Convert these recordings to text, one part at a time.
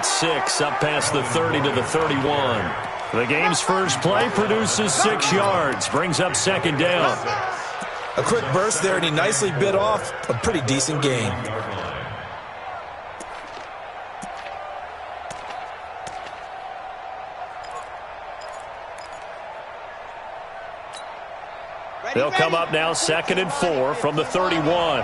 got 6 up past the 30 to the 31. The game's first play produces 6 yards, brings up second down. A quick burst there, and he nicely bit off a pretty decent gain. They'll come up now 2nd and 4 from the 31.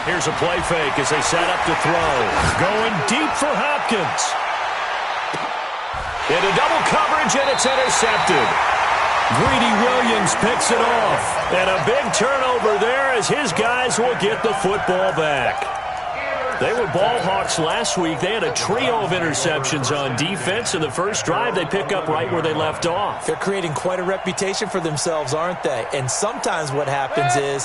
Here's a play fake as they set up to throw. Going deep for Hopkins. Into double coverage, and it's intercepted. Greedy Williams picks it off. And a big turnover there as his guys will get the football back. They were ball hawks last week. They had a trio of interceptions on defense. In the first drive, they pick up right where they left off. They're creating quite a reputation for themselves, aren't they? And sometimes what happens is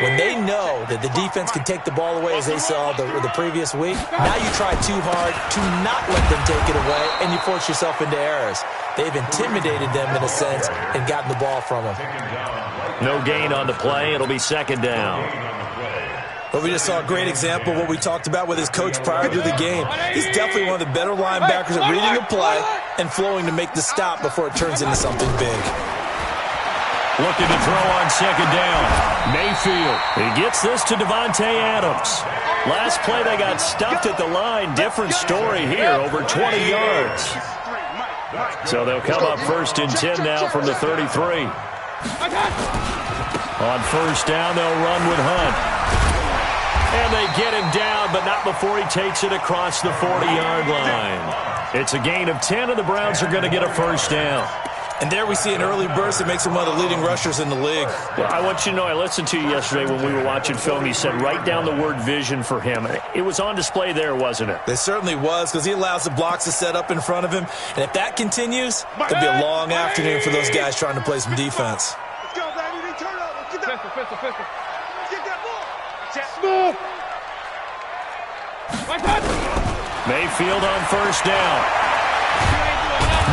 when they know that the defense can take the ball away, as they saw the previous week, now you try too hard to not let them take it away, and you force yourself into errors. They've intimidated them in a sense and gotten the ball from them. No gain on the play. It'll be second down. But we just saw a great example of what we talked about with his coach prior to the game. He's definitely one of the better linebackers at reading a play and flowing to make the stop before it turns into something big. Looking to throw on second down. Mayfield. He gets this to Devontae Adams. Last play they got stuffed at the line. Different story here, over 20 yards. So they'll come up 1st and 10 now from the 33. On first down, they'll run with Hunt. And they get him down, but not before he takes it across the 40-yard line. It's a gain of 10, and the Browns are going to get a first down. And there we see an early burst that makes him one of the leading rushers in the league. Well, I want you to know, I listened to you yesterday when we were watching film. You said write down the word vision for him. It was on display there, wasn't it? It certainly was, because he allows the blocks to set up in front of him. And if that continues, it'll be a long afternoon for those guys trying to play some defense. Let's go, baby. Turn over. Get that. Pistol. Get that ball. Move. Mayfield on first down.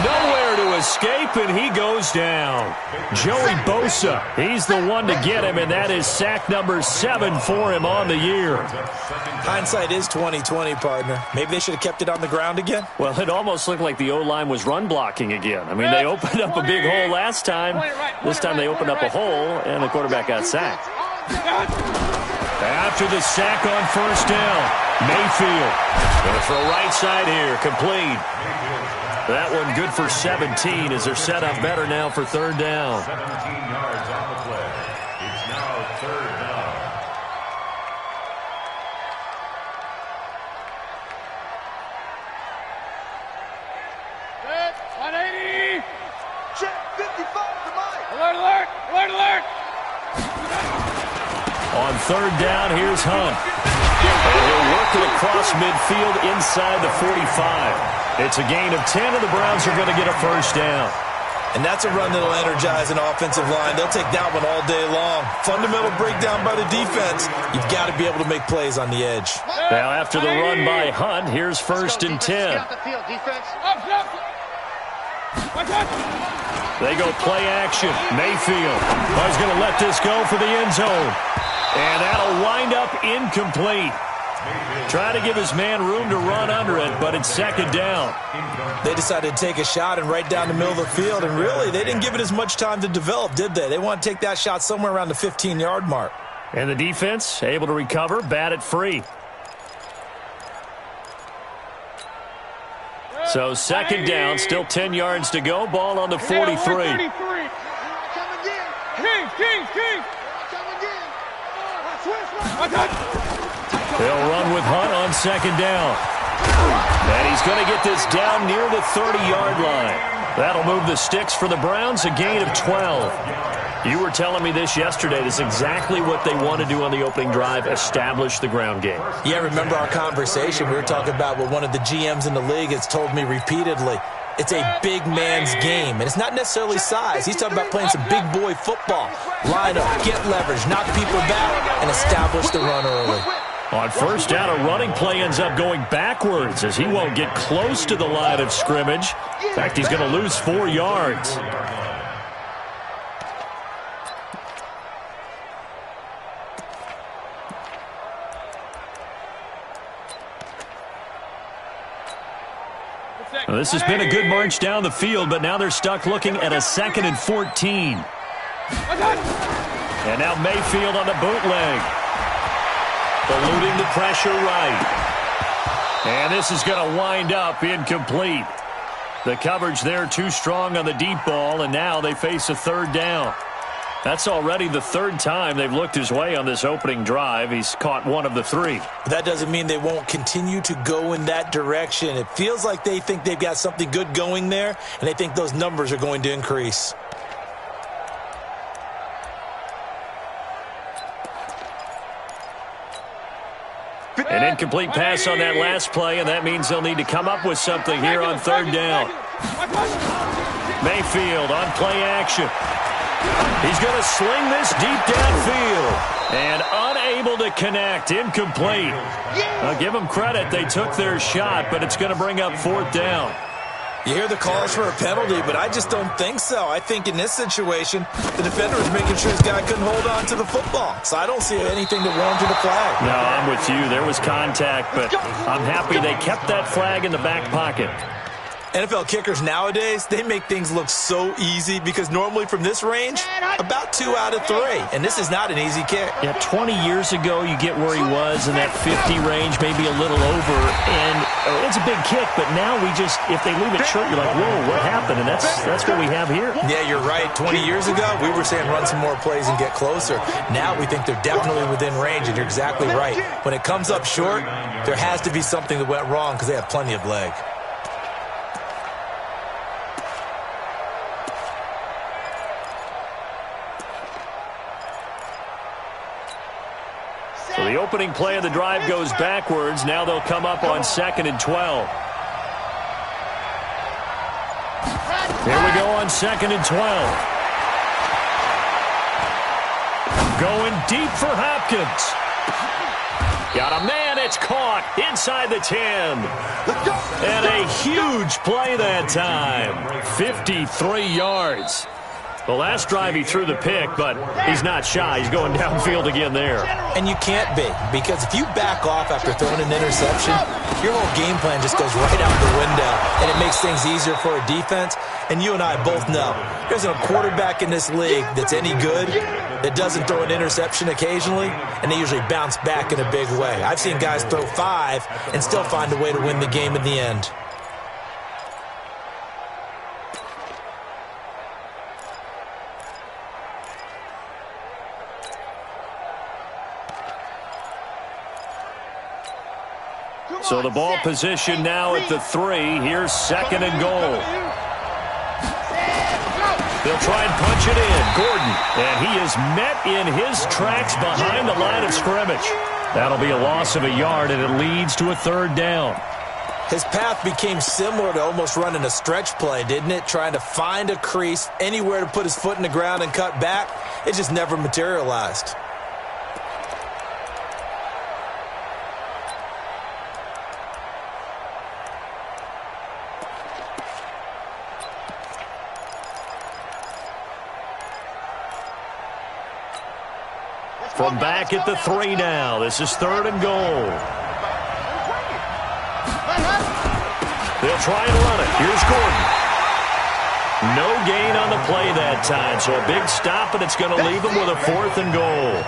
Nowhere to escape, and he goes down. Joey Bosa, he's the one to get him, and that is sack number 7 for him on the year. Hindsight is 20/20, partner. Maybe they should have kept it on the ground again. Well, it almost looked like the O-line was run blocking again. I mean, they opened up a big hole last time. This time they opened up a hole, and the quarterback got sacked. After the sack on first down, Mayfield. Going to throw right side here, complete. That one good for 17 as they're set up better now for third down. 17 yards on the play. It's now third down. Set, 180. Check, 55 to Mike. Alert. On third down, here's Hunt. And he'll work it across midfield inside the 45. It's a gain of 10, and the Browns are going to get a first down. And that's a run that'll energize an offensive line. They'll take that one all day long. Fundamental breakdown by the defense. You've got to be able to make plays on the edge. Now, after the run by Hunt, here's 1st and 10. They go play action. Mayfield is going to let this go for the end zone. And that'll wind up incomplete. Try to give his man room to run under it, but it's second down. They decided to take a shot and right down the middle of the field, and really, they didn't give it as much time to develop, did they? They want to take that shot somewhere around the 15-yard mark. And the defense able to recover, bat it free. So second down, still 10 yards to go, ball on the 43. They'll run with Hunt on second down. And he's going to get this down near the 30-yard line. That'll move the sticks for the Browns, a gain of 12. You were telling me this yesterday. This is exactly what they want to do on the opening drive, establish the ground game. Yeah, remember our conversation? We were talking about what one of the GMs in the league has told me repeatedly. It's a big man's game, and it's not necessarily size. He's talking about playing some big boy football. Line up, get leverage, knock people back, and establish the run early. On first down, a running play ends up going backwards as he won't get close to the line of scrimmage. In fact, he's going to lose 4 yards. Well, this has been a good march down the field, but now they're stuck looking at a 2nd and 14. And now Mayfield on the bootleg. Eluding the pressure right. And this is going to wind up incomplete. The coverage there too strong on the deep ball, and now they face a 3rd down. That's already the 3rd time they've looked his way on this opening drive. He's caught 1 of the 3. That doesn't mean they won't continue to go in that direction. It feels like they think they've got something good going there, and they think those numbers are going to increase. An incomplete pass on that last play, and that means they'll need to come up with something here on 3rd down. Mayfield on play action. He's going to sling this deep downfield. And unable to connect. Incomplete. I'll give them credit. They took their shot, but it's going to bring up 4th down. You hear the calls for a penalty, but I just don't think so. I think in this situation, the defender was making sure his guy couldn't hold on to the football. So I don't see anything that warranted a flag. No, I'm with you. There was contact, but I'm happy they kept that flag in the back pocket. NFL kickers nowadays, they make things look so easy because normally from this range, about 2 out of 3. And this is not an easy kick. Yeah, 20 years ago, you get where he was in that 50 range, maybe a little over. And it's a big kick, but now we just, if they leave it short, you're like, whoa, what happened? And that's what we have here. Yeah, you're right. 20 years ago, we were saying run some more plays and get closer. Now we think they're definitely within range, and you're exactly right. When it comes up short, there has to be something that went wrong because they have plenty of leg. So the opening play of the drive goes backwards. Now they'll come up on 2nd and 12. Here we go on 2nd and 12. Going deep for Hopkins. Got a man, it's caught inside the 10. And a huge play that time. 53 yards. The last drive he threw the pick, but he's not shy. He's going downfield again there. And you can't be, because if you back off after throwing an interception, your whole game plan just goes right out the window, and it makes things easier for a defense. And you and I both know there's a quarterback in this league that's any good that doesn't throw an interception occasionally, and they usually bounce back in a big way. I've seen guys throw 5 and still find a way to win the game in the end. So the ball position now at the 3. Here's 2nd and goal. They'll try and punch it in. Gordon. And he is met in his tracks behind the line of scrimmage. That'll be a loss of a yard, and it leads to a 3rd down. His path became similar to almost running a stretch play, didn't it? Trying to find a crease, anywhere to put his foot in the ground and cut back. It just never materialized. From back at the 3 now. This is 3rd and goal. They'll try and run it. Here's Gordon. No gain on the play that time. So a big stop, and it's going to leave them with a 4th and goal.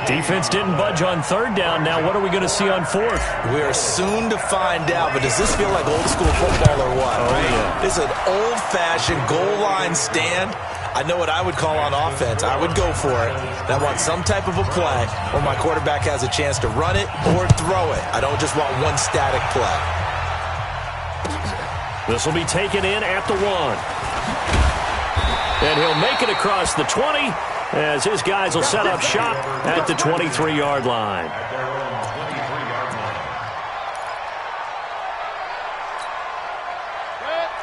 Defense didn't budge on 3rd down. Now what are we going to see on 4th? We are soon to find out, but does this feel like old school football or what? Oh, right? Yeah. This is an old-fashioned goal line stand. I know what I would call on offense. I would go for it. And I want some type of a play where my quarterback has a chance to run it or throw it. I don't just want one static play. This will be taken in at the 1. And he'll make it across the 20 as his guys will set up shop at the 23-yard line.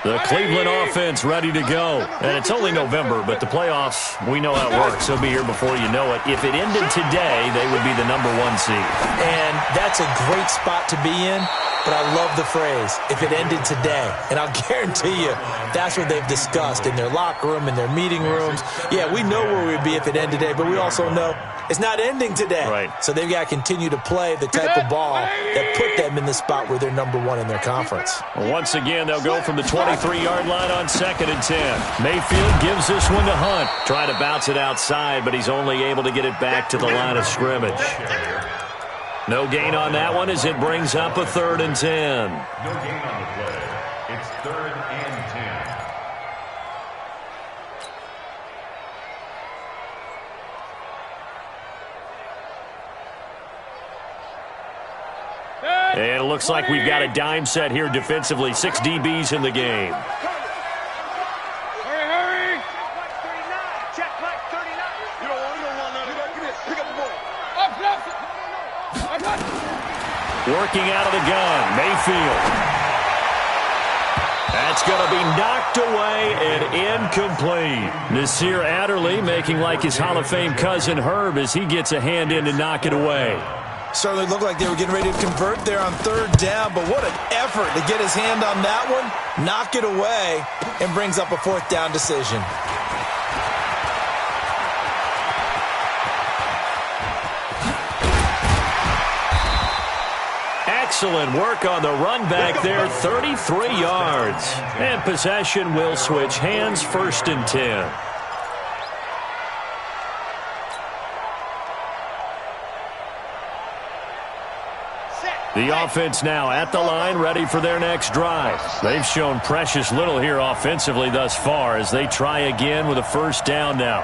The Cleveland offense ready to go. And it's only November, but the playoffs, we know how it works. They'll be here before you know it. If it ended today, they would be the #1 seed. And that's a great spot to be in, but I love the phrase, if it ended today. And I'll guarantee you, that's what they've discussed in their locker room, in their meeting rooms. Yeah, we know where we'd be if it ended today, but we also know It's not ending today. Right. So they've got to continue to play the type of ball that put them in the spot where they're #1 in their conference. Well, once again, they'll go from the 23-yard line on 2nd and 10. Mayfield gives this one to Hunt. Trying to bounce it outside, but he's only able to get it back to the line of scrimmage. No gain on that one as it brings up a 3rd and 10. No gain on the play. It's 3rd and 10. And it looks like we've got a dime set here defensively. 6 DBs in the game. Hurry! Check like 39. You don't want none. Pick up the ball. Up. Working out of the gun, Mayfield. That's going to be knocked away and incomplete. Nasir Adderley making like his Hall of Fame cousin Herb as he gets a hand in to knock it away. Certainly looked like they were getting ready to convert there on 3rd down, but what an effort to get his hand on that one, knock it away, and brings up a 4th down decision. Excellent work on the run back there, 33 yards. And possession will switch hands, 1st and 10. The offense now at the line, ready for their next drive. They've shown precious little here offensively thus far as they try again with a 1st down now.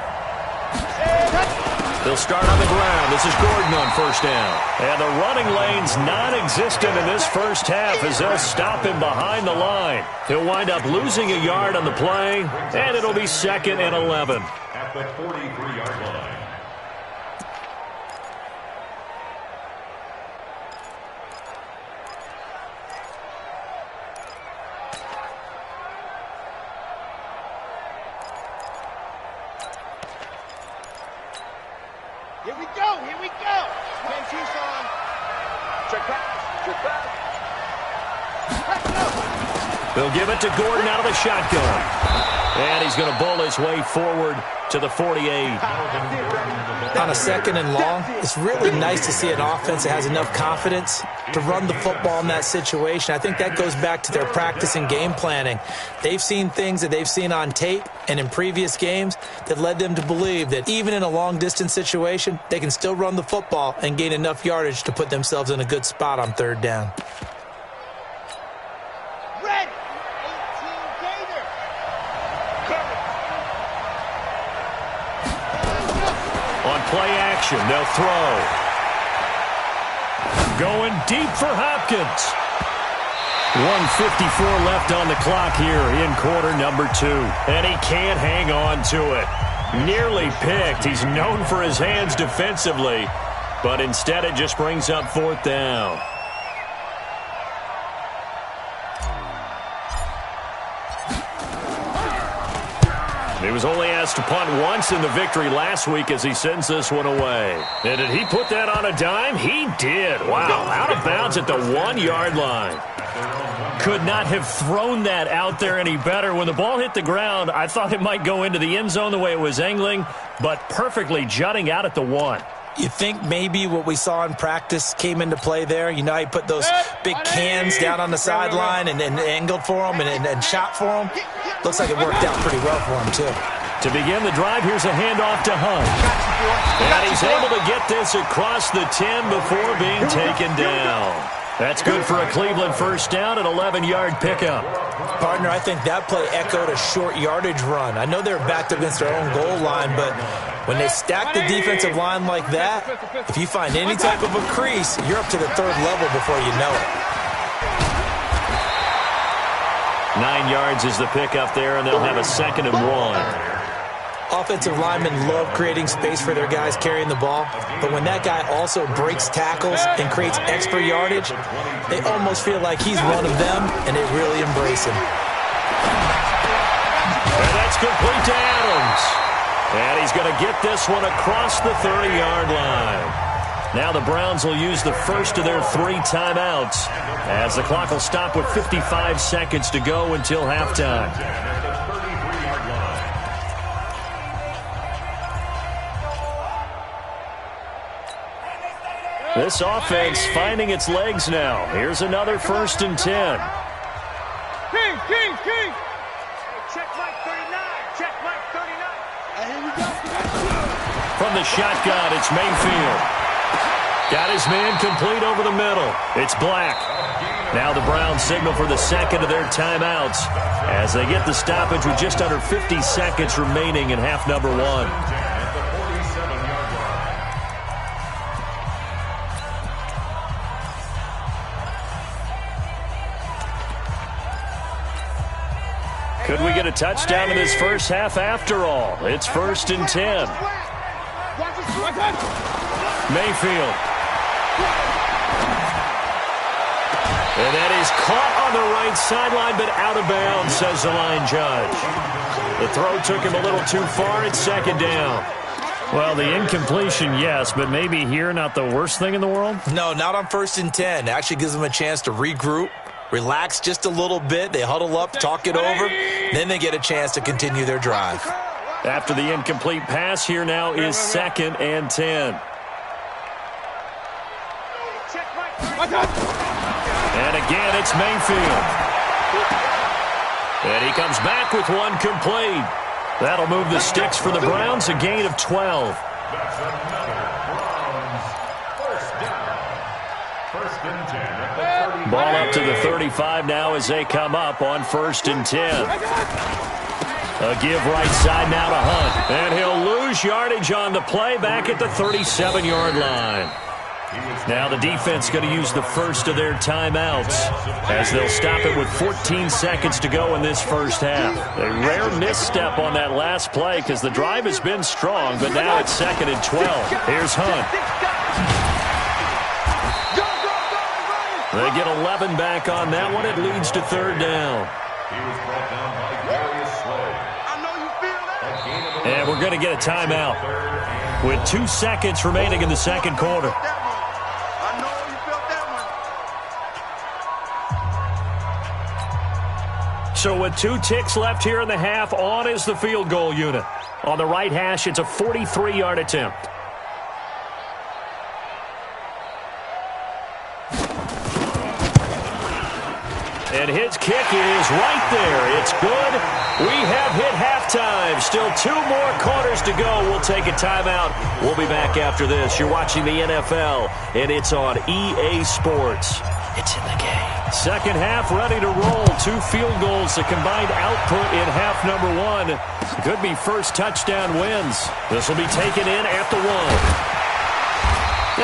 They'll start on the ground. This is Gordon on 1st down. And the running lane's non-existent in this first half as they'll stop him behind the line. He'll wind up losing a yard on the play, and it'll be 2nd and 11. At the 43-yard line. Here we go. Pin Tucson. Check back. They'll give it to Gordon out of the shotgun. And he's going to bowl his way forward to the 48. On a 2nd and long, it's really nice to see an offense that has enough confidence to run the football in that situation. I think that goes back to their practice and game planning. They've seen things that they've seen on tape and in previous games that led them to believe that even in a long-distance situation, they can still run the football and gain enough yardage to put themselves in a good spot on 3rd down. Ready. 18 Gator. On play action, they'll throw. Going deep for Hopkins. 1:54 left on the clock here in quarter number 2. And he can't hang on to it. Nearly picked. He's known for his hands defensively, but instead it just brings up 4th down. He was only asked to punt once in the victory last week as he sends this one away. And did he put that on a dime? He did. Wow, out of bounds at the 1-yard line. Could not have thrown that out there any better. When the ball hit the ground, I thought it might go into the end zone the way it was angling, but perfectly jutting out at the 1. You think maybe what we saw in practice came into play there? You know, he put those big cans down on the sideline and angled for them and shot for them. Looks like it worked out pretty well for him, too. To begin the drive, here's a handoff to Hunt. And he's able to get this across the 10 before being taken down. That's good for a Cleveland 1st down, an 11-yard pickup. Partner, I think that play echoed a short yardage run. I know they're backed against their own goal line, but when they stack the defensive line like that, if you find any type of a crease, you're up to the 3rd level before you know it. 9 yards is the pickup there, and they'll have a 2nd and 1. Offensive linemen love creating space for their guys carrying the ball, but when that guy also breaks tackles and creates extra yardage, they almost feel like he's one of them, and they really embrace him. And that's complete to Adams. And he's going to get this one across the 30-yard line. Now the Browns will use the first of their 3 timeouts as the clock will stop with 55 seconds to go until halftime. This offense finding its legs now. Here's another 1st and 10. King. Hey, check Mike 39. Check Mike 39. Here we go. From the shotgun, it's Mayfield. Got his man complete over the middle. It's Black. Now the Browns signal for the second of their timeouts as they get the stoppage with just under 50 seconds remaining in half number 1. Could we get a touchdown in this first half after all? It's 1st and 10. Mayfield. And that is caught on the right sideline, but out of bounds, says the line judge. The throw took him a little too far. It's 2nd down. Well, the incompletion, yes, but maybe here not the worst thing in the world? No, not on 1st and 10. Actually gives them a chance to regroup, relax just a little bit. They huddle up, talk it over. Then they get a chance to continue their drive. After the incomplete pass, here now is 2nd and 10. And again, it's Mayfield. And he comes back with one complete. That'll move the sticks for the Browns, a gain of 12. That's another Browns first down. 1st and 10 at the 30. Ball up to the 35 now as they come up on 1st and 10. A give right side now to Hunt. And he'll lose yardage on the play back at the 37-yard line. Now the defense going to use the first of their timeouts as they'll stop it with 14 seconds to go in this first half. A rare misstep on that last play because the drive has been strong, but now it's 2nd and 12. Here's Hunt. They get 11 back on that one. It leads to 3rd down. He was brought down by Darius Slay. And we're going to get a timeout with 2 seconds remaining in the second quarter. So with 2 ticks left here in the half, on is the field goal unit. On the right hash, it's a 43-yard attempt. And his kick is right there. It's good. We have hit halftime. Still 2 more quarters to go. We'll take a timeout. We'll be back after this. You're watching the NFL, and it's on EA Sports. It's in the game. Second half ready to roll. 2 field goals, the combined output in half number 1. Could be first touchdown wins. This will be taken in at the 1.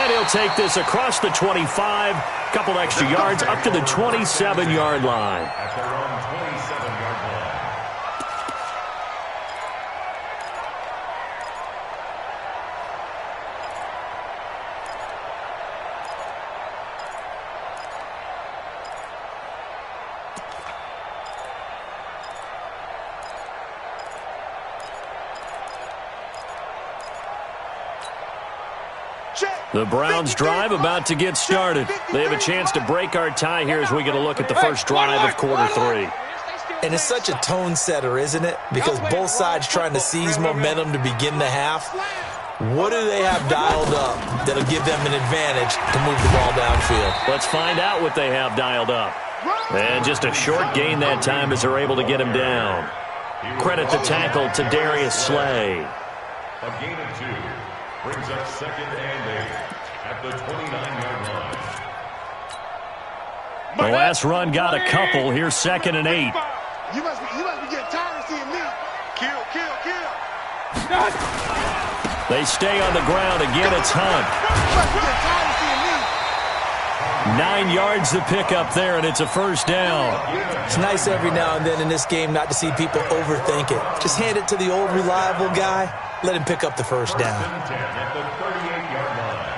And he'll take this across the 25. Couple extra yards up to the 27-yard line. At their own 27-yard line. The Browns drive about to get started. They have a chance to break our tie here as we get a look at the first drive of quarter 3. And it's such a tone setter, isn't it? Because both sides trying to seize momentum to begin the half. What do they have dialed up that'll give them an advantage to move the ball downfield? Let's find out what they have dialed up. And just a short gain that time as they're able to get him down. Credit the tackle to Darius Slay. A gain of 2 brings up 2nd and 8 at the 29-yard line. The last run got a couple. Here's 2nd and 8. You must be getting tired of seeing me. Kill. They stay on the ground. Again, it's Hunt. You must be getting tired of seeing me. 9 yards to pick up there, and it's a first down. It's nice every now and then in this game not to see people overthink it. Just hand it to the old reliable guy. Let him pick up the first down. 1st and 10 at the 38-yard line.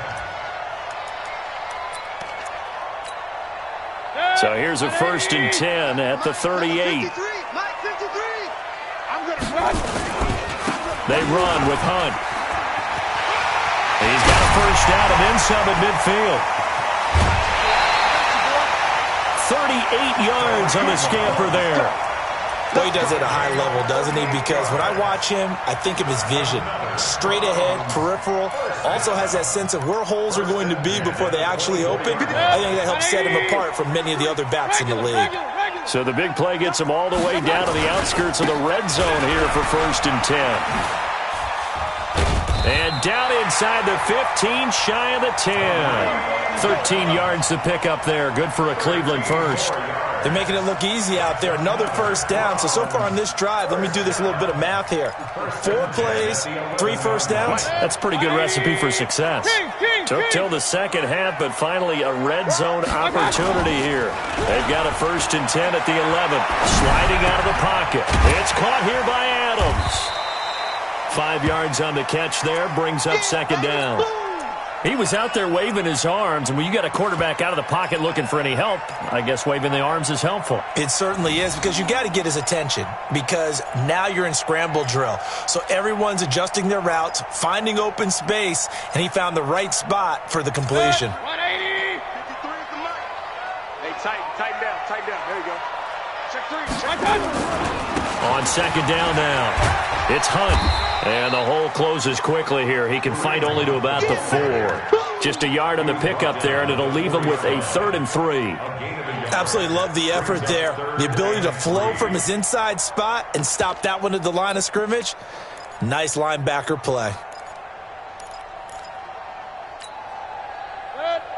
So here's a 1st and 10 at the 38. They run with Hunt. He's got a first down and then some at midfield. 38 yards on the scamper there. Well, he does it at a high level, doesn't he? Because when I watch him, I think of his vision. Straight ahead, peripheral. Also has that sense of where holes are going to be before they actually open. I think that helps set him apart from many of the other backs in the league. So the big play gets him all the way down to the outskirts of the red zone here for 1st and 10. And down inside the 15, shy of the 10. 13 yards to pick up there. Good for a Cleveland first. They're making it look easy out there. Another 1st down. So far on this drive, let me do this little bit of math here. 4 plays, 3 1st downs. That's a pretty good recipe for success. Took till the second half, but finally a red zone opportunity here. They've got a 1st and 10 at the 11. Sliding out of the pocket. It's caught here by Adams. 5 yards on the catch there, brings up 2nd down. He was out there waving his arms, and when you got a quarterback out of the pocket looking for any help, I guess waving the arms is helpful. It certainly is, because you got to get his attention, because now you're in scramble drill. So everyone's adjusting their routes, finding open space, and he found the right spot for the completion. 180. 53 is the mark. Hey, tighten down. There you go. Check 3. On 2nd down now. It's Hunt, and the hole closes quickly here. He can fight only to about the 4. Just a yard on the pickup there, and it'll leave him with a 3rd and 3. Absolutely love the effort there. The ability to flow from his inside spot and stop that one at the line of scrimmage. Nice linebacker play.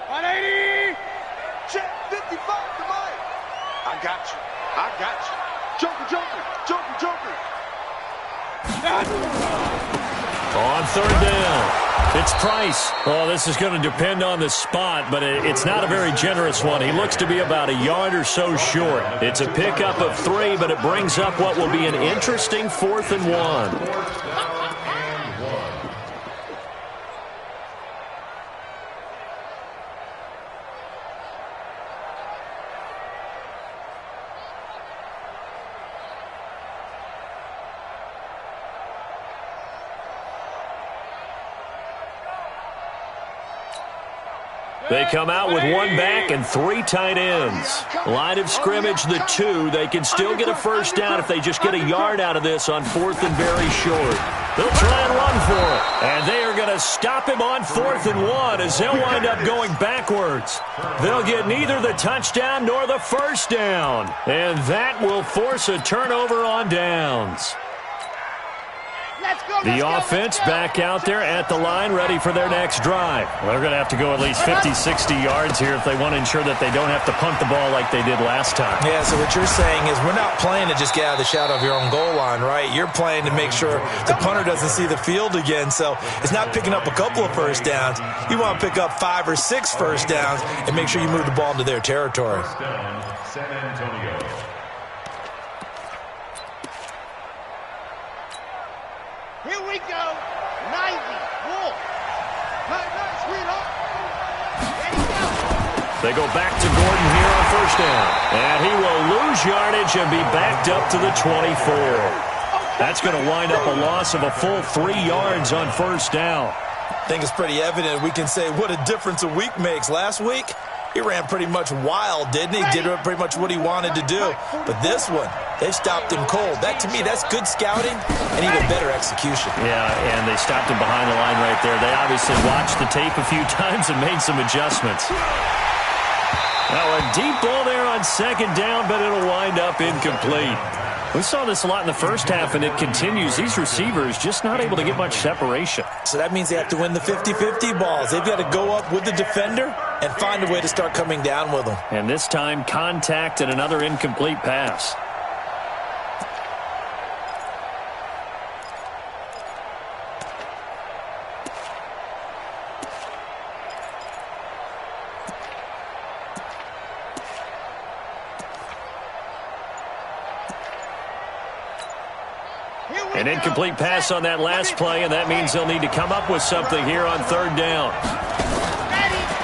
180. Check 55 to Mike. I got you. Joker. On 3rd down, it's Price. Oh, this is going to depend on the spot, but it's not a very generous one. He looks to be about a yard or so short. It's a pickup of 3, but it brings up what will be an interesting 4th and 1. They come out with 1 back and 3 tight ends. Line of scrimmage, the 2. They can still get a 1st down if they just get a yard out of this on 4th and very short. They'll try and run for it. And they are going to stop him on 4th and 1 as they'll wind up going backwards. They'll get neither the touchdown nor the 1st down. And that will force a turnover on downs. The offense back out there at the line, ready for their next drive. Well, they're going to have to go at least 50, 60 yards here if they want to ensure that they don't have to punt the ball like they did last time. Yeah, so what you're saying is we're not playing to just get out of the shadow of your own goal line, right? You're playing to make sure the punter doesn't see the field again. So it's not picking up a couple of 1st downs. You want to pick up 5 or 6 1st downs and make sure you move the ball into their territory. San Antonio. Here we go. 90. Wolf. Night, sweetheart. Ready, go. They go back to Gordon here on 1st down. And he will lose yardage and be backed up to the 24. That's going to wind up a loss of a full 3 yards on 1st down. I think it's pretty evident. We can say what a difference a week makes. Last week, he ran pretty much wild, didn't he? Did pretty much what he wanted to do. But this one, they stopped him cold. That, to me, that's good scouting and even better execution. Yeah, and they stopped him behind the line right there. They obviously watched the tape a few times and made some adjustments. Now, a deep ball there on 2nd down, but it'll wind up incomplete. We saw this a lot in the first half, and it continues. These receivers just not able to get much separation. So that means they have to win the 50-50 balls. They've got to go up with the defender and find a way to start coming down with them. And this time, contact and another incomplete pass. An incomplete pass on that last play, and that means they'll need to come up with something here on 3rd down.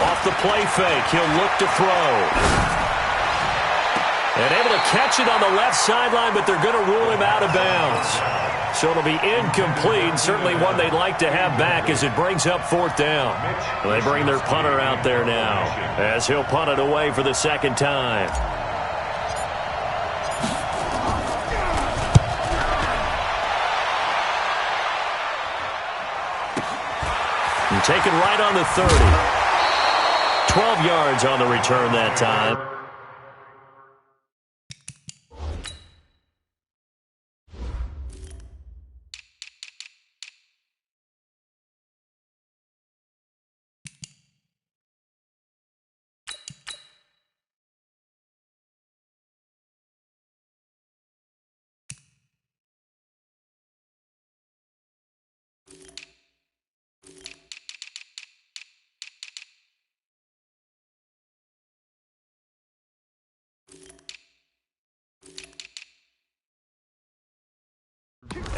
Off the play fake, he'll look to throw. And able to catch it on the left sideline, but they're going to rule him out of bounds. So it'll be incomplete, certainly one they'd like to have back as it brings up 4th down. Well, they bring their punter out there now as he'll punt it away for the 2nd time. And taken right on the 30. 12 yards on the return that time.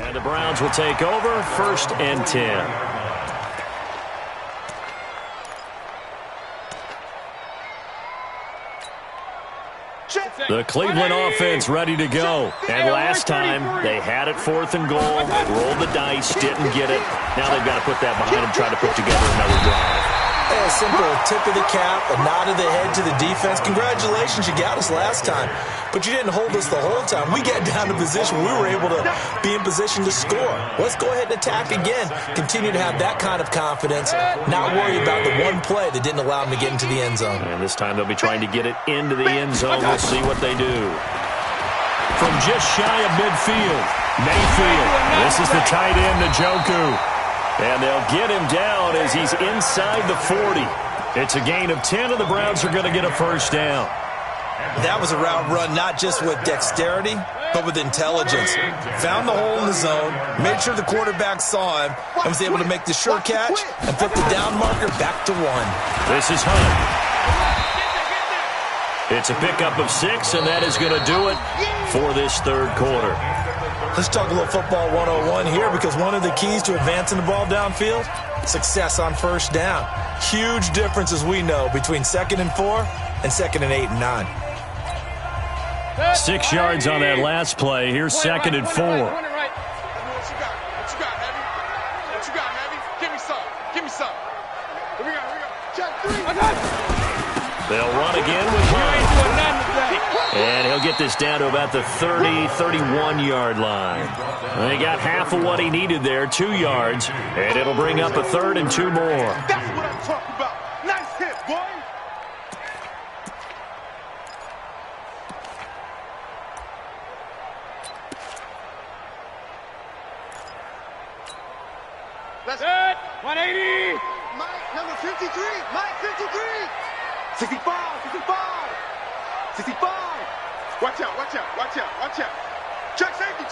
And the Browns will take over, 1st and 10. The Cleveland offense ready to go. And last time, they had it 4th and goal, rolled the dice, didn't get it. Now they've got to put that behind them, try to put together another drive. A simple tip of the cap, a nod of the head to the defense. Congratulations, you got us last time. But you didn't hold us the whole time. We got down to position. We were able to be in position to score. Let's go ahead and attack again. Continue to have that kind of confidence. Not worry about the one play that didn't allow them to get into the end zone. And this time they'll be trying to get it into the end zone. We'll see what they do. From just shy of midfield, Mayfield. This is the tight end, Njoku. And they'll get him down as he's inside the 40. It's a gain of 10, and the Browns are going to get a 1st down. That was a route run not just with dexterity, but with intelligence. Found the hole in the zone, made sure the quarterback saw him, and was able to make the sure catch and flip the down marker back to 1. This is Hunt. It's a pickup of 6, and that is going to do it for this 3rd quarter. Let's talk a little football 101 here, because one of the keys to advancing the ball downfield, success on 1st down. Huge difference, as we know, between 2nd and 4 and 2nd and 8 and 9. 6 yards on that last play. Here's 2nd and 4. What you got, Heavy? What you got, Heavy? Give me some. Give me some. Here we go. Check 3. They'll run again with Hunt. And he'll get this down to about the 30, 31-yard line. And he got half of what he needed there, 2 yards. And it'll bring up a 3rd and 2 more. That's what I'm talking about. Nice hit, boy. That's it. 180. Mike, number 53. Mike, 53. 65. 65. Watch out. Check safety.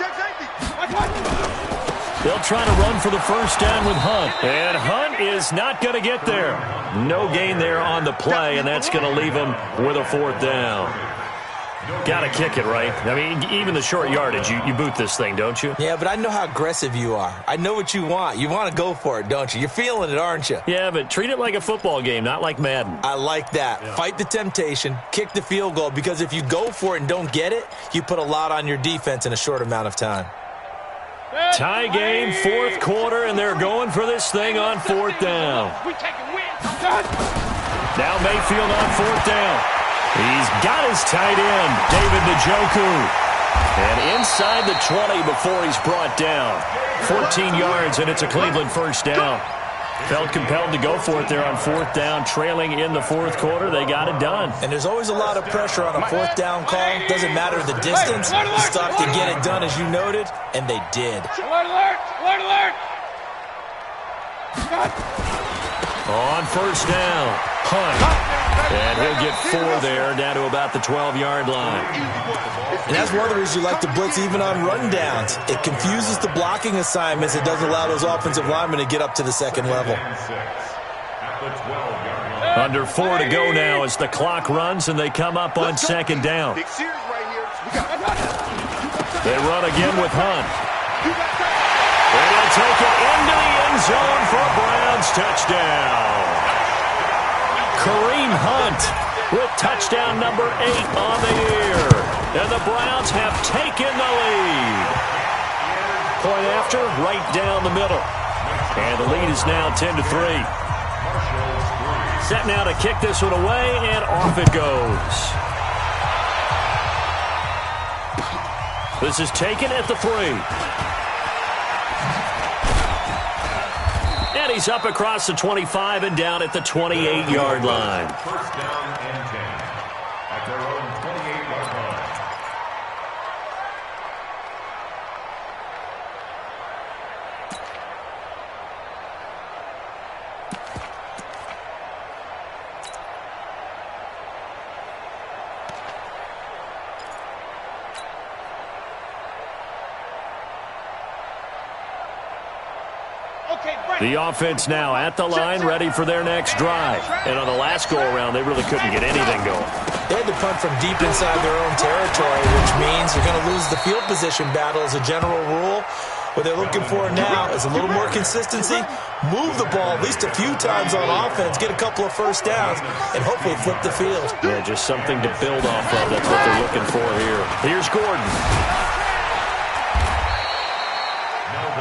They'll try to run for the 1st down with Hunt. And Hunt is not going to get there. No gain there on the play, and that's going to leave him with a 4th down. Got to kick it, right? I mean, even the short yardage, you boot this thing, don't you? Yeah, but I know how aggressive you are. I know what you want. You want to go for it, don't you? You're feeling it, aren't you? Yeah, but treat it like a football game, not like Madden. I like that. Yeah. Fight the temptation, kick the field goal, because if you go for it and don't get it, you put a lot on your defense in a short amount of time. Tie game, 4th quarter, and they're going for this thing on 4th down. Now Mayfield on 4th down. He's got his tight end, David Njoku. And inside the 20 before he's brought down. 14 yards, and it's a Cleveland 1st down. Felt compelled to go for it there on 4th down, trailing in the 4th quarter. They got it done. And there's always a lot of pressure on a 4th down call. Doesn't matter the distance. You stop to get it done, as you noted, and they did. Alert! On 1st down, Hunt. And he'll get 4 there, down to about the 12-yard line. And that's one of the reasons you like to blitz even on rundowns. It confuses the blocking assignments. It doesn't allow those offensive linemen to get up to the 2nd level. Under 4 to go now as the clock runs, and they come up on 2nd down. They run again with Hunt. And he'll take it into the end zone for a Browns touchdown. Kareem Hunt with touchdown number 8 on the year. And the Browns have taken the lead. Point after, right down the middle. And the lead is now 10-3. Set now to kick this one away, and off it goes. This is taken at the 3. And carries up across the 25 and down at the 28-yard line. First down and 10 at their own 28-yard line. The offense now at the line, ready for their next drive. And on the last go-around, they really couldn't get anything going. They had to punt from deep inside their own territory, which means you're going to lose the field position battle as a general rule. What they're looking for now is a little more consistency, move the ball at least a few times on offense, get a couple of first downs, and hopefully flip the field. Yeah, just something to build off of. That's what they're looking for here. Here's Gordon.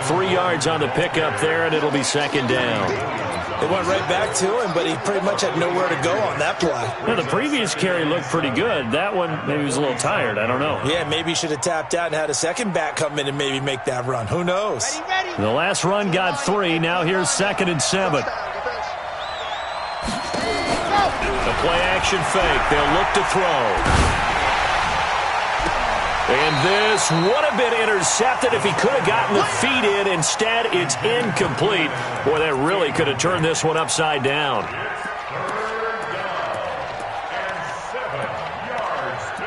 3 yards on the pickup there, and it'll be second down. They went right back to him, but he pretty much had nowhere to go on that play. Now, the previous carry looked pretty good. That one, maybe he was a little tired. I don't know. Yeah, maybe he should have tapped out and had a second back come in and maybe make that run. Who knows? The last run got 3. Now here's 2nd and 7. The play-action fake. They'll look to throw. And this would have been intercepted if he could have gotten the feet in. Instead, it's incomplete. Boy, that really could have turned this one upside down. 3rd down and 7 yards to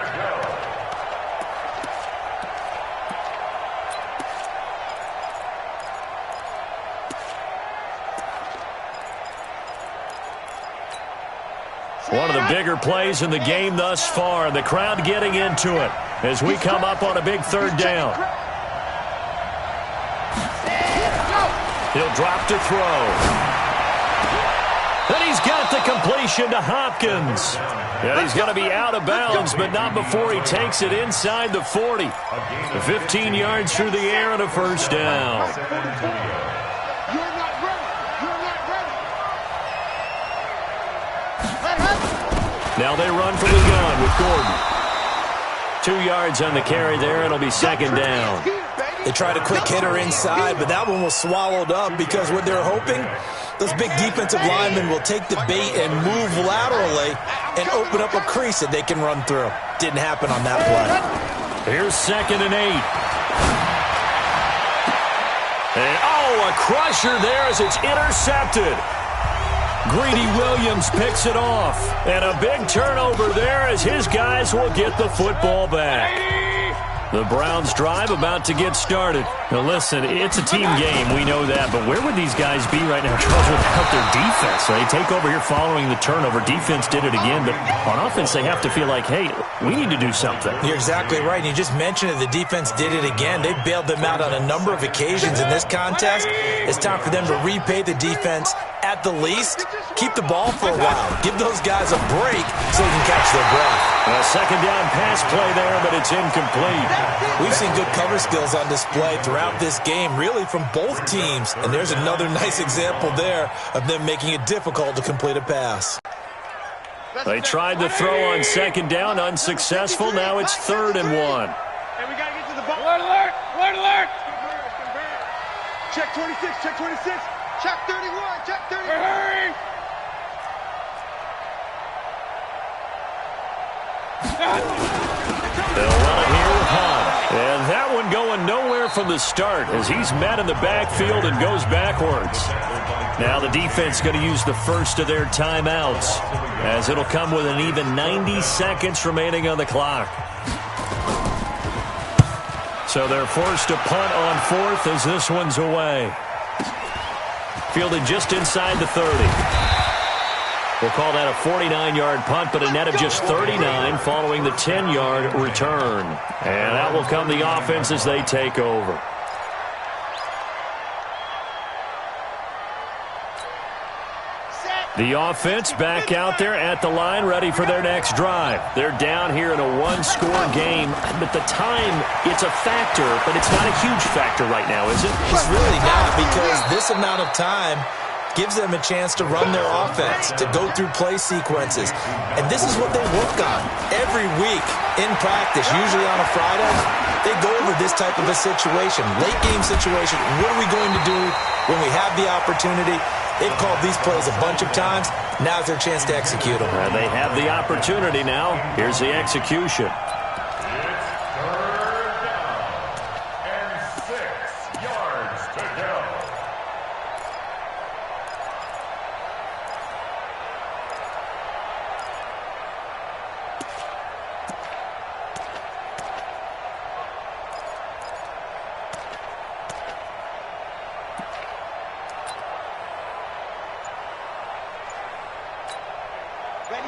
go. One of the bigger plays in the game thus far, and the crowd getting into it as we come up on a big 3rd down. He'll drop to throw. And he's got the completion to Hopkins. And he's going to be out of bounds, but not before he takes it inside the 40. 15 yards through the air and a first down. Now they run from the gun with Gordon. 2 yards on the carry there, and it'll be second down. They tried a quick hitter inside, but that one was swallowed up because what they're hoping, those big defensive linemen will take the bait and move laterally and open up a crease that they can run through. Didn't happen on that play. Here's 2nd and 8. And, a crusher there as it's intercepted. Greedy Williams picks it off. And a big turnover there as his guys will get the football back. The Browns drive about to get started. Now listen, it's a team game, we know that, but where would these guys be right now, Charles, without their defense? So they take over here following the turnover. Defense did it again, but on offense they have to feel like, hey, we need to do something. You're exactly right, and you just mentioned it, the defense did it again. They bailed them out on a number of occasions in this contest. It's time for them to repay the defense at the least. Keep the ball for a while. Give those guys a break so they can catch their breath. A second down pass play there, but it's incomplete. We've seen good cover skills on display throughout this game, really from both teams. And there's another nice example there of them making it difficult to complete a pass. They tried to throw on second down, unsuccessful. Now it's 3rd and 1. Hey, we got to get to the ball. Alert, alert, alert, alert. Check 26, check 26. Check 31, check 31. Hurry. They'll run it here with Hunt. And that one going nowhere from the start as he's met in the backfield and goes backwards. Now the defense going to use the first of their timeouts as it'll come with an even 90 seconds remaining on the clock. So they're forced to punt on 4th as this one's away. Fielded just inside the 30. We'll call that a 49-yard punt, but a net of just 39 following the 10-yard return. And that will come the offense as they take over. The offense back out there at the line, ready for their next drive. They're down here in a one-score game, but the time, it's a factor, but it's not a huge factor right now, is it? It's really not, because this amount of time gives them a chance to run their offense, to go through play sequences. And this is what they work on every week in practice, usually on a Friday. They go over this type of a situation, late game situation. What are we going to do when we have the opportunity? They've called these plays a bunch of times. Now's their chance to execute them. They have the opportunity now. Here's the execution. It's third down and 6 yards to go.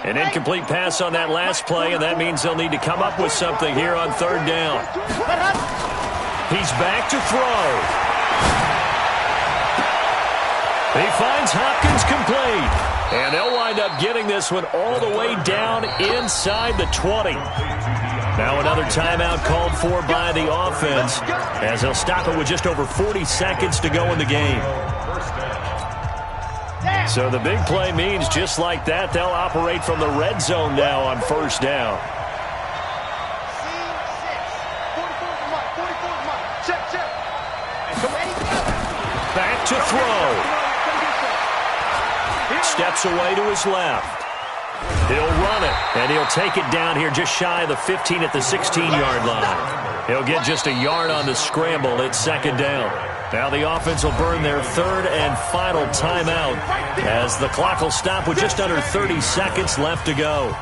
An incomplete pass on that last play, and that means they'll need to come up with something here on third down. He's back to throw. He finds Hopkins complete. And they'll wind up getting this one all the way down inside the 20. Now another timeout called for by the offense, as they'll stop it with just over 40 seconds to go in the game. So the big play means just like that, they'll operate from the red zone now on first down. Back to throw. Steps away to his left. He'll run it, and he'll take it down here just shy of the 15 at the 16-yard line. He'll get just a yard on the scramble. It's second down. Now the offense will burn their third and final timeout as the clock will stop with just under 30 seconds left to go.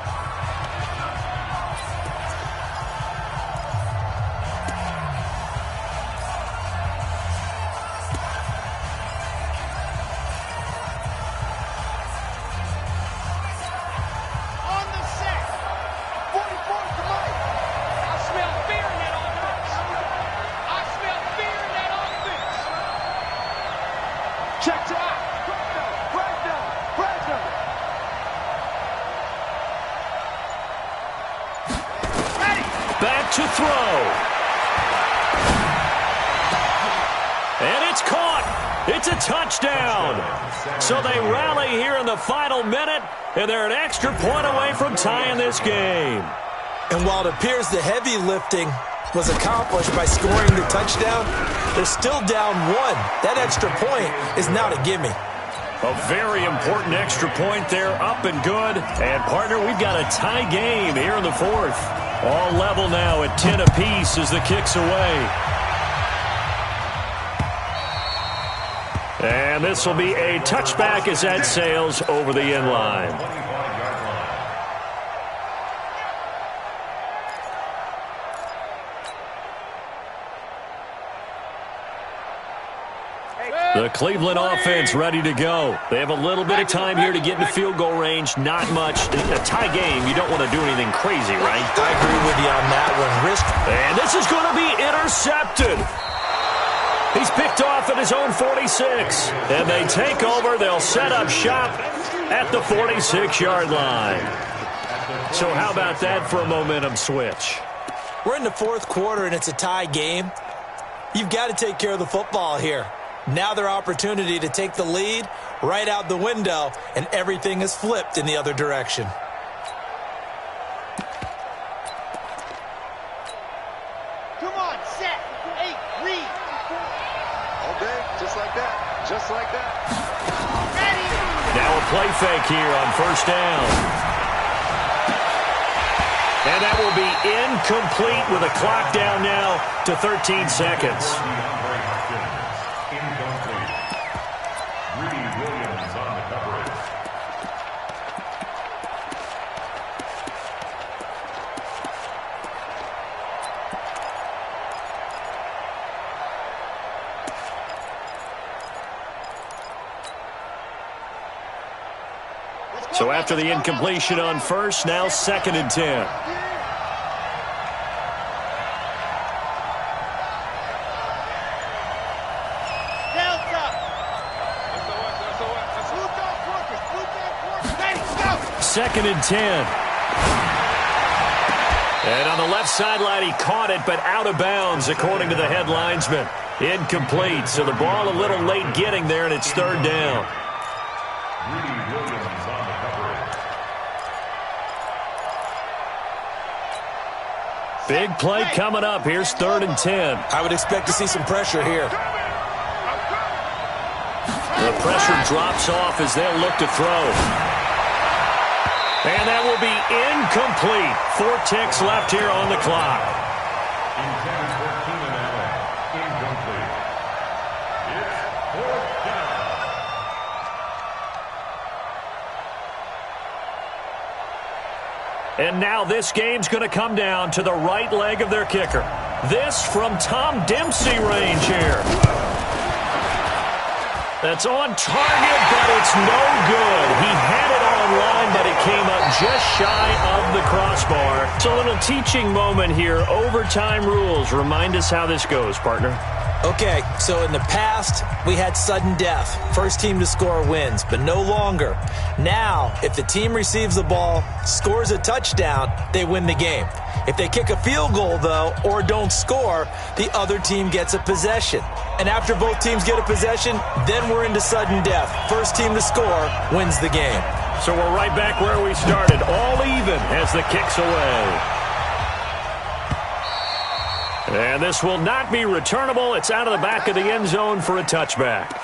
Back to throw. And it's caught. It's a touchdown. So they rally here in the final minute, and they're an extra point away from tying this game. And while it appears the heavy lifting was accomplished by scoring the touchdown, they're still down one. That extra point is now a gimme. A very important extra point there, up and good. And, partner, we've got a tie game here in the fourth. All level now at 10 apiece as the kick's away. And this will be a touchback as that sails over the end line. The Cleveland offense ready to go. They have a little bit of time here to get into field goal range. Not much. In a tie game, you don't want to do anything crazy, right? I agree with you on that one. And this is going to be intercepted. He's picked off at his own 46. And they take over. They'll set up shop at the 46-yard line. So how about that for a momentum switch? We're in the fourth quarter, and it's a tie game. You've got to take care of the football here. Now their opportunity to take the lead right out the window, and everything is flipped in the other direction. Come on, set, 8, read. Okay, just like that, just like that. Ready. Now a play fake here on first down. And that will be incomplete with a clock down now to 13 seconds. So after the incompletion on first, now second and 10. Second and 10. And on the left sideline, he caught it, but out of bounds, according to the head linesman. Incomplete, so the ball a little late getting there, and it's third down. Big play coming up. Here's third and 10. I would expect to see some pressure here. The Pressure drops off as they'll look to throw. And that will be incomplete. 4 ticks left here on the clock. Intended for Keenan Allen. Incomplete. It's 4th down. And now this game's going to come down to the right leg of their kicker. This from Tom Dempsey range here. That's on target, but it's no good. He had it on line, but it came up just shy of the crossbar. It's a little teaching moment here. Overtime rules. Remind us how this goes, partner. Okay, so in the past, we had sudden death. First team to score wins, but no longer. Now, if the team receives the ball, scores a touchdown, they win the game. If they kick a field goal, though, or don't score, the other team gets a possession. And after both teams get a possession, then we're into sudden death. First team to score wins the game. So we're right back where we started, all even as the kick's away. And this will not be returnable. It's out of the back of the end zone for a touchback.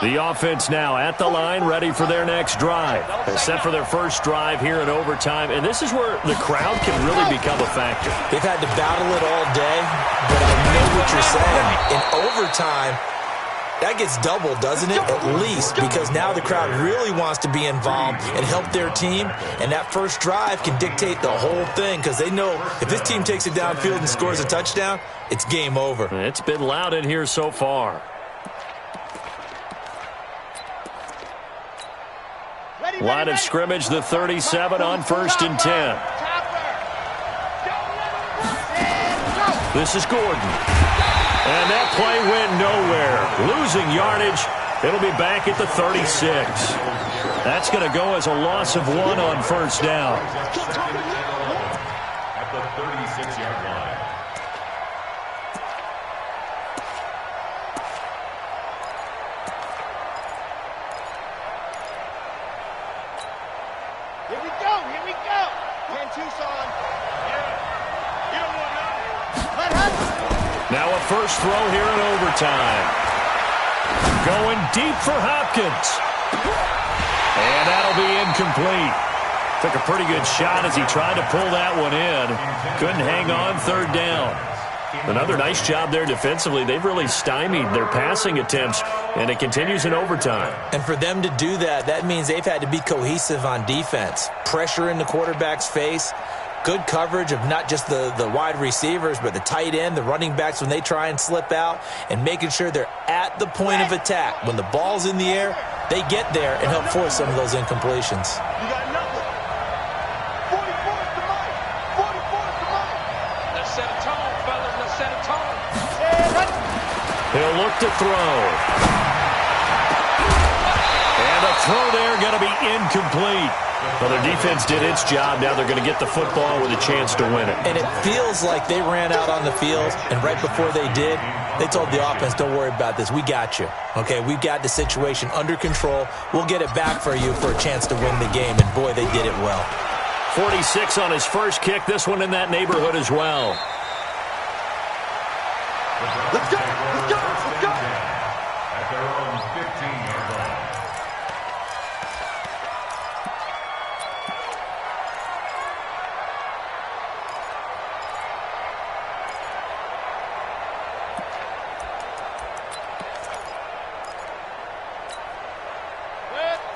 The offense now at the line, ready for their next drive. They're set for their first drive here in overtime, and this is where the crowd can really become a factor. They've had to battle it all day, but I know what you're saying. In overtime, that gets doubled, doesn't it? At least, because now the crowd really wants to be involved and help their team, and that first drive can dictate the whole thing because they know if this team takes it downfield and scores a touchdown, it's game over. It's been loud in here so far. Line of scrimmage, the 37 on 1st and 10. This is Gordon. And that play went nowhere. Losing yardage. It'll be back at the 36. That's going to go as a loss of 1 on 1st down. At the 36-yard line. Now a first throw here in overtime. Going deep for Hopkins. And that'll be incomplete. Took a pretty good shot as he tried to pull that one in. Couldn't hang on, 3rd down. Another nice job there defensively. They've really stymied their passing attempts, and it continues in overtime. And for them to do that, that means they've had to be cohesive on defense. Pressure in the quarterback's face. Good coverage of not just the wide receivers, but the tight end, the running backs when they try and slip out, and making sure they're at the point of attack. When the ball's in the air, they get there and help force some of those incompletions. You got nothing. 44's the money. 44's the money. Let's set a tone, fellas. Let's set a tone. He'll look to throw. And the throw there going to be incomplete. Well, their defense did its job. Now they're going to get the football with a chance to win it. And it feels like they ran out on the field, and right before they did, they told the offense, don't worry about this. We got you. Okay, we've got the situation under control. We'll get it back for you for a chance to win the game. And, boy, they did it well. 46 on his first kick. This one in that neighborhood as well. Let's go. Let's go. Let's go. At their own 15-yard line.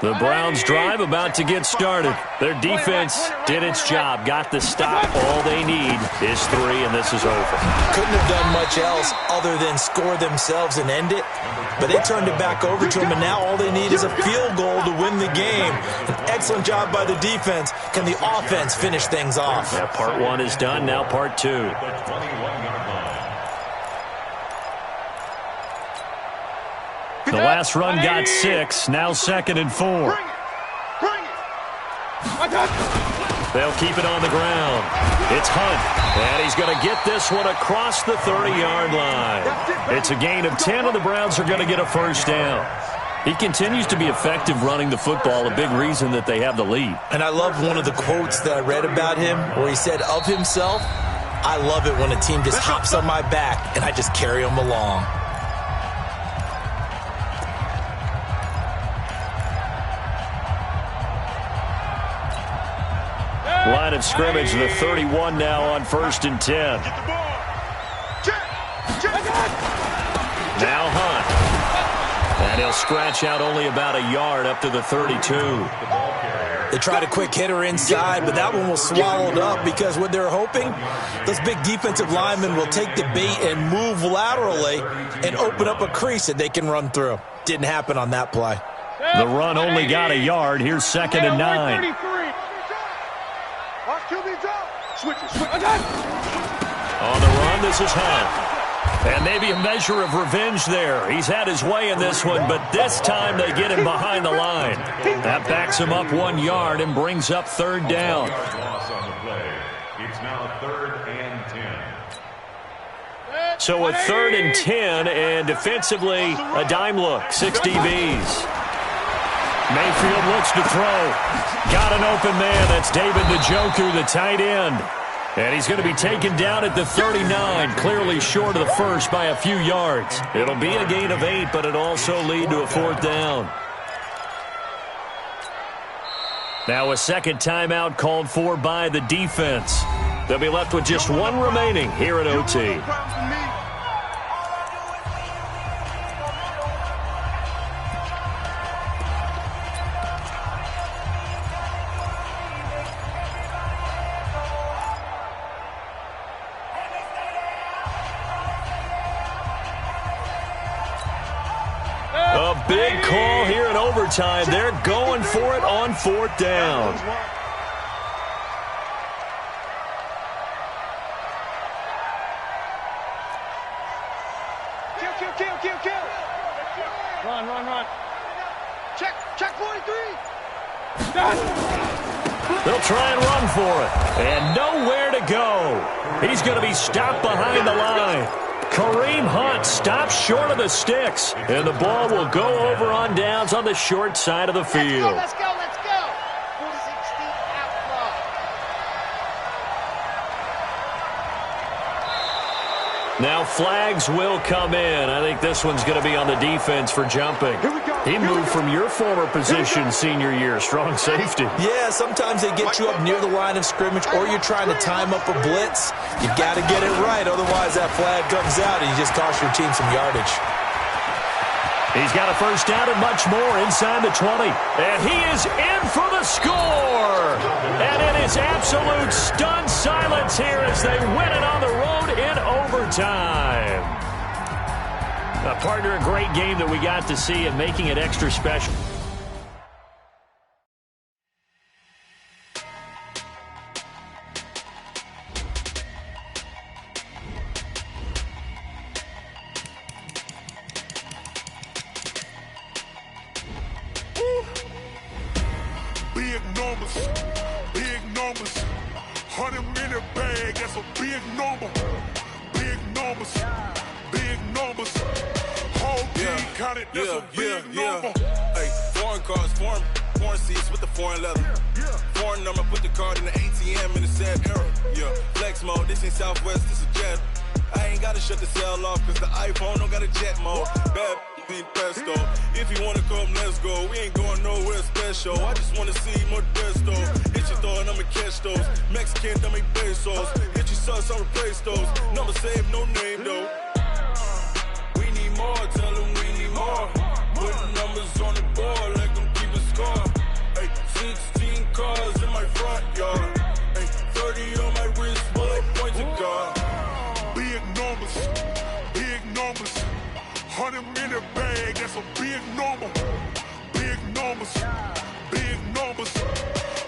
The Browns' drive about to get started. Their defense did its job, got the stop. All they need is 3, and this is over. Couldn't have done much else other than score themselves and end it, but they turned it back over to them, and now all they need is a field goal to win the game. An excellent job by the defense. Can the offense finish things off? Yeah, part 1 is done, now part 2. The 21-yard line. The last run got 6, now 2nd and 4. Bring it. They'll keep it on the ground. It's Hunt, and he's going to get this one across the 30-yard line. It's a gain of 10, and the Browns are going to get a first down. He continues to be effective running the football, a big reason that they have the lead. And I love one of the quotes that I read about him where he said of himself, I love it when a team just hops on my back and I just carry them along. Line of scrimmage, the 31 now on 1st and 10. Now Hunt. And he'll scratch out only about a yard up to the 32. They tried a quick hitter inside, but that one was swallowed up because what they're hoping, those big defensive linemen will take the bait and move laterally and open up a crease that they can run through. Didn't happen on that play. The run only got a yard. Here's 2nd and 9. On the run, this is Hunt. And maybe a measure of revenge there. He's had his way in this one, but this time they get him behind the line. That backs him up 1 yard and brings up 3rd down. Loss on the play. It's now 3rd and 10. So a 3rd and 10, and defensively, a dime look, 6 DBs. Mayfield looks to throw. Got an open man. That's David Njoku, the tight end. And he's going to be taken down at the 39, clearly short of the first by a few yards. It'll be a gain of 8, but it'll also lead to a 4th down. Now a second timeout called for by the defense. They'll be left with just 1 remaining here at OT. A big call here in overtime. They're going for it on 4th down. Kill. Run. Check 43. They'll try and run for it. And nowhere to go. He's going to be stopped behind the line. Kareem Hunt stops short of the sticks. And the ball will go over on downs on the short side of the field. Let's go. 60 outlaw. Now flags will come in. I think this one's going to be on the defense for jumping. He moved from your former position senior year, strong safety. Yeah, sometimes they get you up near the line of scrimmage or you're trying to time up a blitz. You've got to get it right, otherwise that flag comes out and you just cost your team some yardage. He's got a 1st down and much more inside the 20. And he is in for the score. And it is absolute stunned silence here as they win it on the road in overtime. Partner, a great game that we got to see and making it extra special. Big numbers. 100-minute bag, that's a big number. Big numbers. Whole team counted, that's a big number. Hey, foreign cars, foreign seats with the foreign leather. Foreign number, put the card in the ATM in the sad era. Yeah, flex mode, this ain't Southwest, this is jet. I ain't gotta shut the cell off, cause the iPhone don't got a jet mode. Bad need pesto. If you wanna come, let's go. We ain't going nowhere special. I just wanna see more desto. Hit your throw and I'ma catch those. Mexican, don't make pesos. Hit your sauce, I'll replace those. Number save, no name though. We need more, tell them we need more. Putting numbers on the board, like them keep a score. Hey, 16 cars in my front yard. Hey, 30 on my wrist, bullet points of God. Big numbers. 100-minute bag, that's a big number. Big numbers.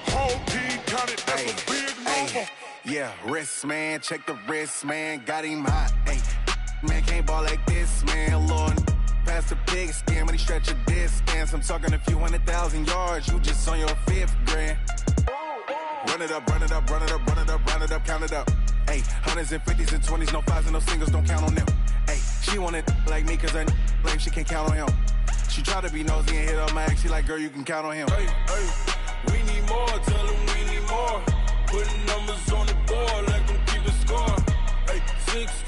Whole team counted, that's a big number. Yeah, wrist man, check the wrist man, got him hot. Hey, man can't ball like this, man. Lord, past the pig skin when he stretch a distance. I'm talking a few 100,000 yards, you just on your 5th grand. Run it up, count it up. Hey, 100s and 50s and 20s, no 5s and no singles, don't count on them. Hey, she want it like me cause her lame, she can't count on him. She try to be nosy and hit on my ex. She like, girl, you can count on him. Hey, hey, we need more. Tell them we need more. Putting numbers on the board, let them keep it score. Hey, 6